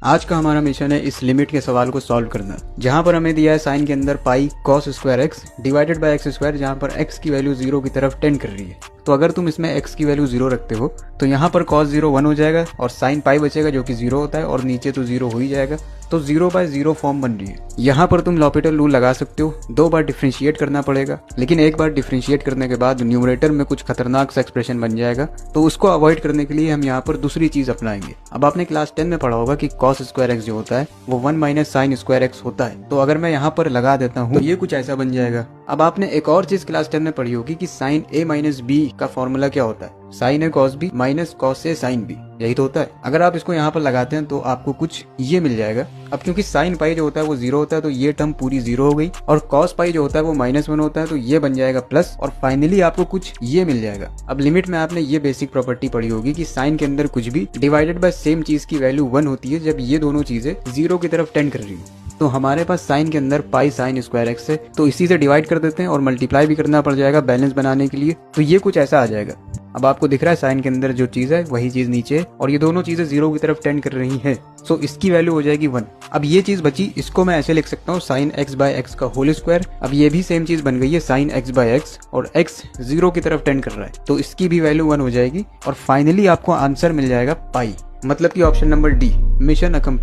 आज का हमारा मिशन है इस लिमिट के सवाल को सॉल्व करना, जहां पर हमें दिया है साइन के अंदर pi cos square x divided by x square, जहां पर एक्स की वैल्यू 0 की तरफ टेंड कर रही है। तो अगर तुम इसमें एक्स की वैल्यू 0 रखते हो तो यहाँ पर कॉस 0 1 हो जाएगा और साइन पाई बचेगा जो कि 0 होता है, और नीचे तो 0 हो ही जाएगा। तो 0/0 फॉर्म बन रही है। यहाँ पर तुम लॉपिटल रूल लगा सकते हो, 2 बार डिफ्रेंशिएट करना पड़ेगा, लेकिन एक बार डिफ्रेंशिएट करने के बाद न्यूमरेटर में कुछ खतरनाक सा एक्सप्रेशन बन जाएगा। तो उसको अवॉइड करने के लिए हम यहाँ पर दूसरी चीज अपनाएंगे। अब आपने क्लास 10 में पढ़ा होगा कि कॉस स्क्वायर एक्स जो होता है वो 1 माइनस साइन स्क्वायर एक्स होता है। तो अगर मैं यहाँ पर लगा देता हूँ तो ये कुछ ऐसा बन जाएगा। अब आपने एक और चीज क्लास 10 में पढ़ी होगी कि साइन a माइनस बी का फॉर्मूला क्या होता है, sign A cos B minus cos A sine B, यही तो होता है। अगर आप इसको यहाँ पर लगाते हैं तो आपको कुछ ये मिल जाएगा। अब क्योंकि साइन पाई जो होता है वो 0 होता है तो ये टर्म पूरी 0 हो गई, और कॉस पाई जो होता है वो -1 होता है तो ये बन जाएगा प्लस, और फाइनली आपको कुछ ये मिल जाएगा। अब लिमिट में आपने ये बेसिक प्रॉपर्टी पढ़ी होगी कि साइन के अंदर कुछ भी डिवाइडेड बाय सेम चीज की वैल्यू 1 होती है जब ये दोनों चीजें 0 की तरफ टेंड कर रही है। तो हमारे पास साइन के अंदर पाई साइन स्क्वायर एक्स है, तो इसी से डिवाइड कर देते हैं और मल्टीप्लाई भी करना पड़ जाएगा बैलेंस बनाने के लिए। तो ये कुछ ऐसा आ जाएगा। अब आपको दिख रहा है साइन के अंदर जो चीज है वही चीज नीचे है, और ये दोनों चीजें 0 की तरफ टेंड कर रही हैं। सो इसकी वैल्यू हो जाएगी 1। अब ये चीज बची, इसको मैं ऐसे लिख सकता हूँ साइन एक्स बाय एक्स का होल स्क्वायर। अब ये भी सेम चीज बन गई है साइन एक्स बाय एक्स, और एक्स 0 की तरफ टेंड कर रहा है तो इसकी भी वैल्यू 1 हो जाएगी, और फाइनली आपको आंसर मिल जाएगा पाई। मतलब कि ऑप्शन नंबर डी, मिशन अकम्प्लीट।